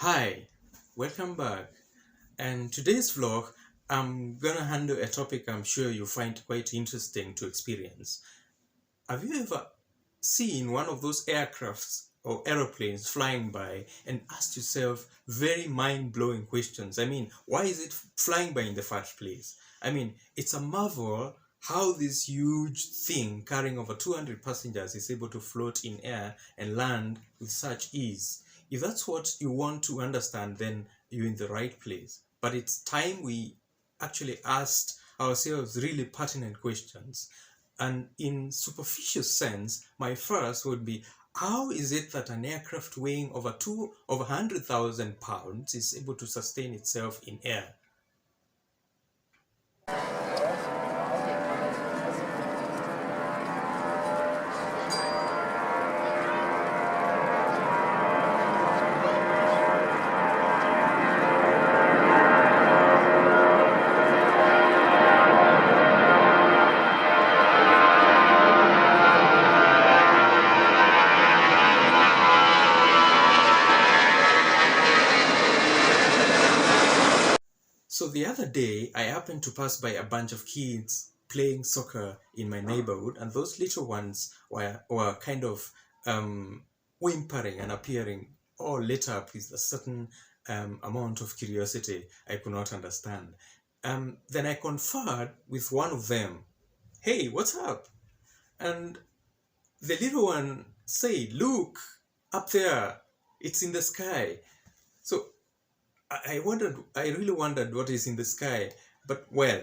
Hi, welcome back. And today's vlog, I'm gonna handle a topic I'm sure you find quite interesting to experience. Have you ever seen one of those aircrafts or aeroplanes flying by and asked yourself very mind-blowing questions? I mean, why is it flying by in the first place? I mean, it's a marvel how this huge thing carrying over 200 passengers is able to float in air and land with such ease. If that's what you want to understand, then you're in the right place. But it's time we actually asked ourselves really pertinent questions. And in superficial sense, my first would be, how is it that an aircraft weighing over 100,000 pounds is able to sustain itself in air? So the other day, I happened to pass by a bunch of kids playing soccer in my neighborhood, and those little ones were kind of whimpering and appearing all lit up with a certain amount of curiosity I could not understand. Then I conferred with one of them. Hey, what's up? And the little one said, look, up there, it's in the sky. So I really wondered what is in the sky, but well,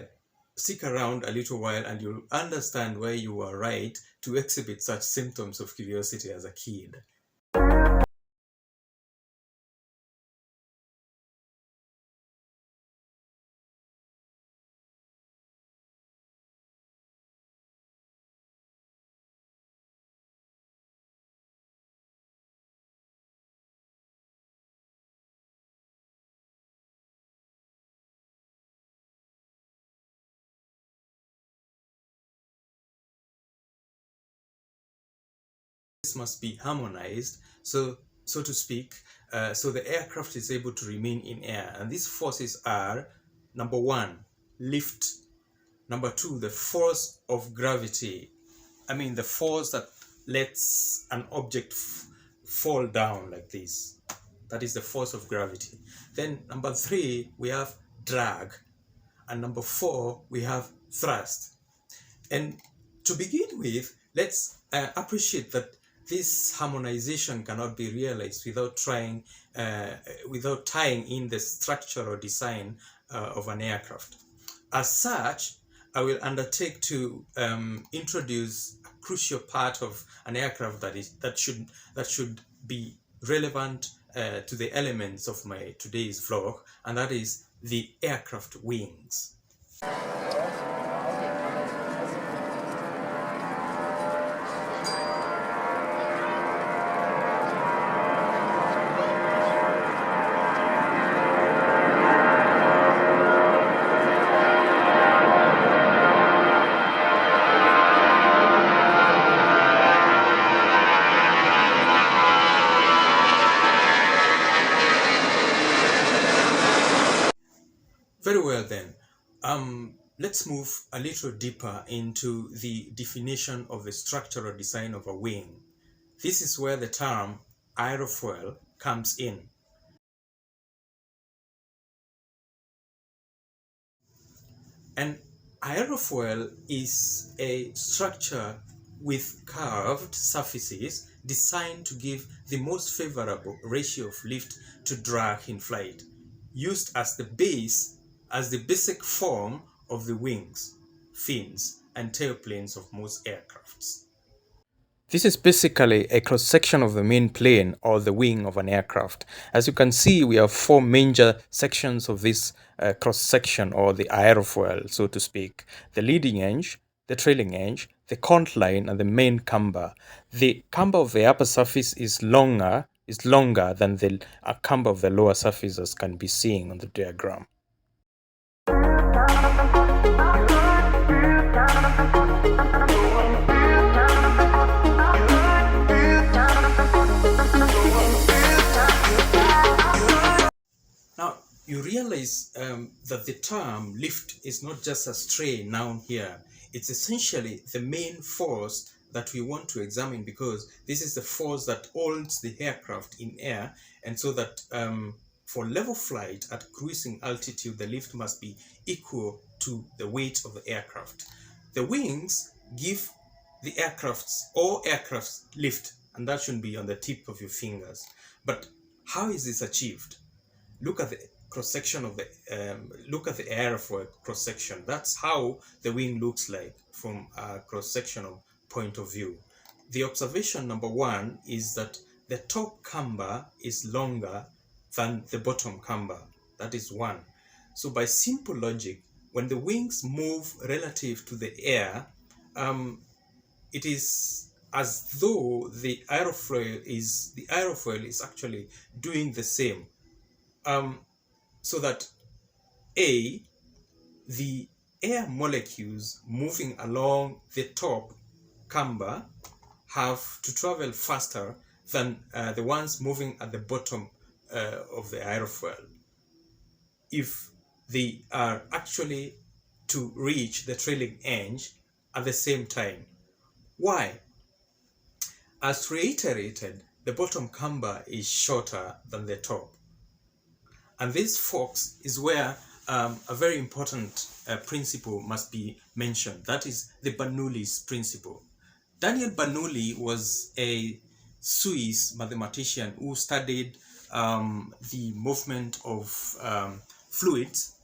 stick around a little while and you'll understand why you were right to exhibit such symptoms of curiosity as a kid. This must be harmonized, so to speak, so the aircraft is able to remain in air. And these forces are, number one, lift. Number two, the force of gravity. I mean, the force that lets an object fall down like this. That is the force of gravity. Then number three, we have drag. And number four, we have thrust. And to begin with, let's appreciate that this harmonization cannot be realized without tying in the structure or design of an aircraft. As such, I will undertake to introduce a crucial part of an aircraft that should be relevant to the elements of my today's vlog, and that is the aircraft wings. Very well then, let's move a little deeper into the definition of the structural design of a wing. This is where the term aerofoil comes in. An aerofoil is a structure with curved surfaces designed to give the most favorable ratio of lift to drag in flight, used as the basic form of the wings, fins, and tailplanes of most aircrafts. This is basically a cross-section of the main plane or the wing of an aircraft. As you can see, we have four major sections of this cross-section, or the aerofoil, so to speak. The leading edge, the trailing edge, the conch line, and the main camber. The camber of the upper surface is longer than the camber of the lower surface, as can be seen on the diagram. you realize that the term lift is not just a stray noun here. It's essentially the main force that we want to examine, because this is the force that holds the aircraft in air, and so that for level flight at cruising altitude, the lift must be equal to the weight of the aircraft. The wings give the aircraft's lift, and that should be on the tip of your fingers. But how is this achieved? Look at the cross-section of the look at the airfoil cross-section. That's how the wing looks like from a cross-sectional point of view. The observation number one is that the top camber is longer than the bottom camber. That is one. So by simple logic, when the wings move relative to the air, it is as though the aerofoil is actually doing the same. So that the air molecules moving along the top camber have to travel faster than the ones moving at the bottom of the aerofoil, if they are actually to reach the trailing edge at the same time. Why? As reiterated, the bottom camber is shorter than the top. And this, folks, is where a very important principle must be mentioned. That is the Bernoulli's principle. Daniel Bernoulli was a Swiss mathematician who studied the movement of fluids,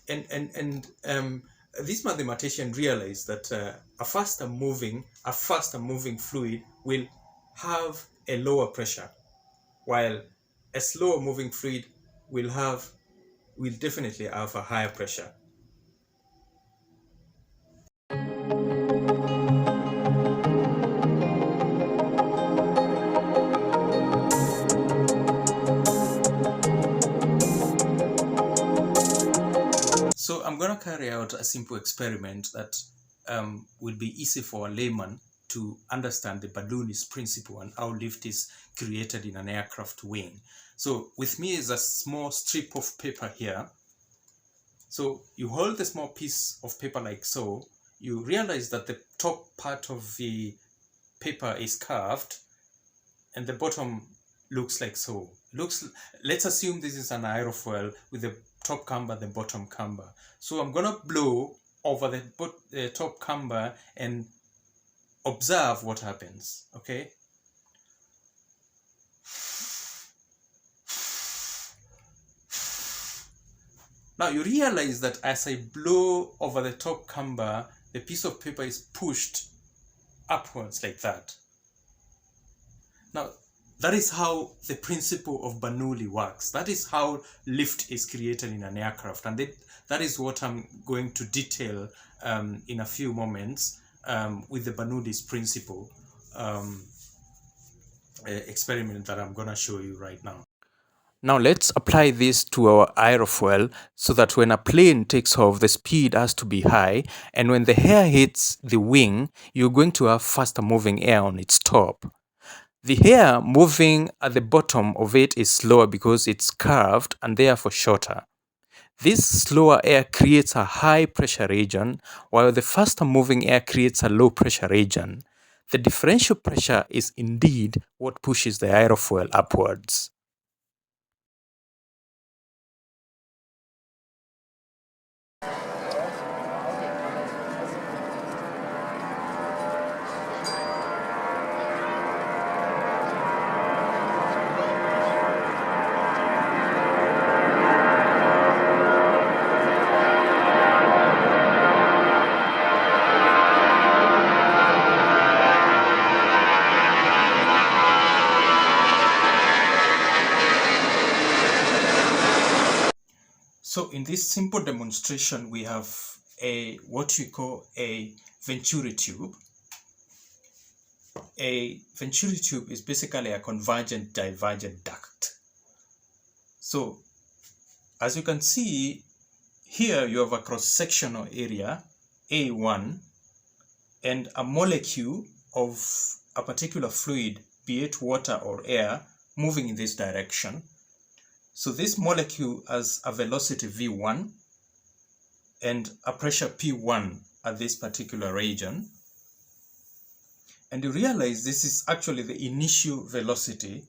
and this mathematician realized that a faster moving fluid will have a lower pressure, while a slower moving fluid will definitely have a higher pressure. So I'm going to carry out a simple experiment that will be easy for a layman to understand the Bernoulli's principle and how lift is created in an aircraft wing. So with me is a small strip of paper here. So you hold the small piece of paper like so. You realize that the top part of the paper is curved and the bottom looks like so. Let's assume this is an aerofoil with the top camber, the bottom camber. So I'm gonna blow over the top camber and observe what happens. Okay. Now you realize that as I blow over the top camber, the piece of paper is pushed upwards like that. Now that is how the principle of Bernoulli works. That is how lift is created in an aircraft, and that is what I'm going to detail in a few moments with the Bernoulli's principle experiment that I'm going to show you right now. Now let's apply this to our aerofoil so that when a plane takes off, the speed has to be high, and when the air hits the wing, you're going to have faster moving air on its top. The air moving at the bottom of it is slower because it's curved and therefore shorter. This slower air creates a high pressure region, while the faster moving air creates a low pressure region. The differential pressure is indeed what pushes the aerofoil upwards. So in this simple demonstration, we have what we call a Venturi tube. A Venturi tube is basically a convergent divergent duct. So as you can see here, you have a cross-sectional area A1 and a molecule of a particular fluid, be it water or air, moving in this direction. So this molecule has a velocity v1 and a pressure p1 at this particular region. And you realize this is actually the initial velocity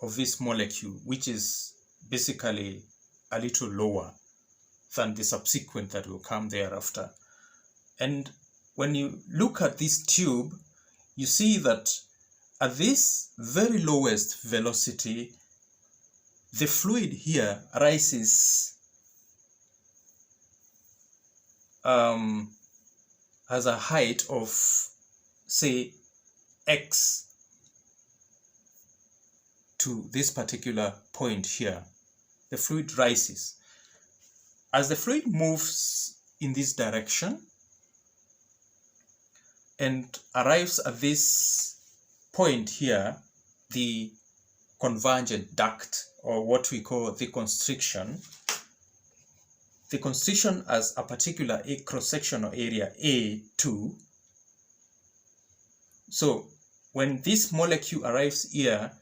of this molecule, which is basically a little lower than the subsequent that will come thereafter. And when you look at this tube, you see that at this very lowest velocity, the fluid here rises has a height of, say, x to this particular point here. The fluid rises. As the fluid moves in this direction and arrives at this point here, the convergent duct, or what we call the constriction has a particular cross-sectional area A2. So when this molecule arrives here,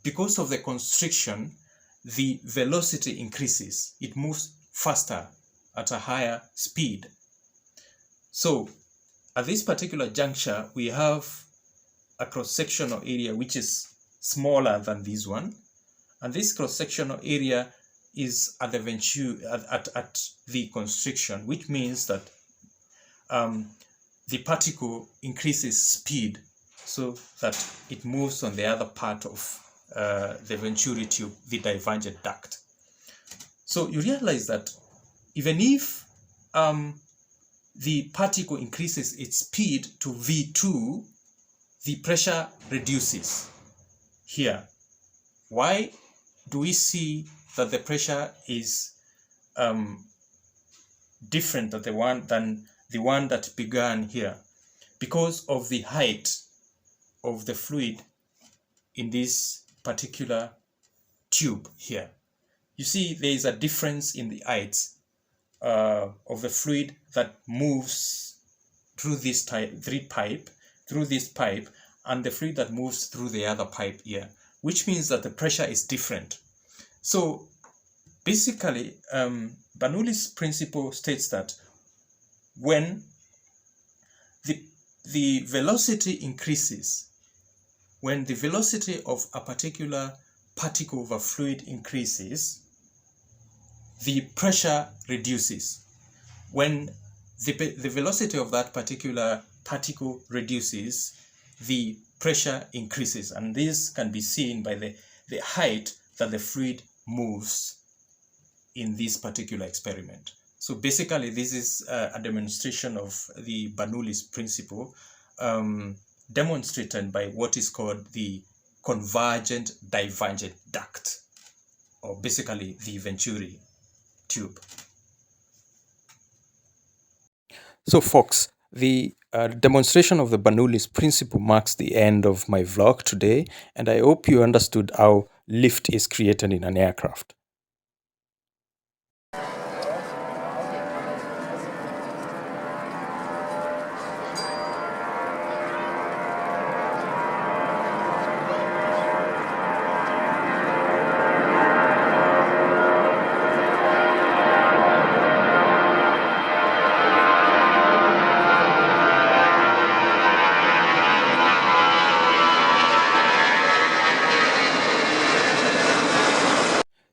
because of the constriction, the velocity increases. It moves faster at a higher speed. So at this particular juncture, we have a cross-sectional area which is smaller than this one. And this cross-sectional area is at the constriction, which means that the particle increases speed so that it moves on the other part of the venturi tube, the divergent duct. So you realize that even if the particle increases its speed to V2, the pressure reduces here. Why do we see that the pressure is different than the one that began here? Because of the height of the fluid in this particular tube here. You see there is a difference in the height of the fluid that moves through this pipe, and the fluid that moves through the other pipe here, which means that the pressure is different. So basically, Bernoulli's principle states that when the velocity increases, when the velocity of a particular particle of a fluid increases, the pressure reduces. When the velocity of that particular particle reduces, the pressure increases. And this can be seen by the height that the fluid moves in this particular experiment. So basically, this is a demonstration of the Bernoulli's principle, demonstrated by what is called the convergent divergent duct, or basically the venturi tube. So folks, the demonstration of the Bernoulli's principle marks the end of my vlog today, and I hope you understood how lift is created in an aircraft.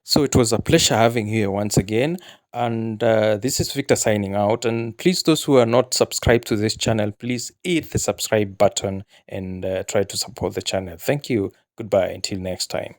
So it was a pleasure having you here once again. And this is Victor signing out. And please, those who are not subscribed to this channel, please hit the subscribe button and try to support the channel. Thank you. Goodbye. Until next time.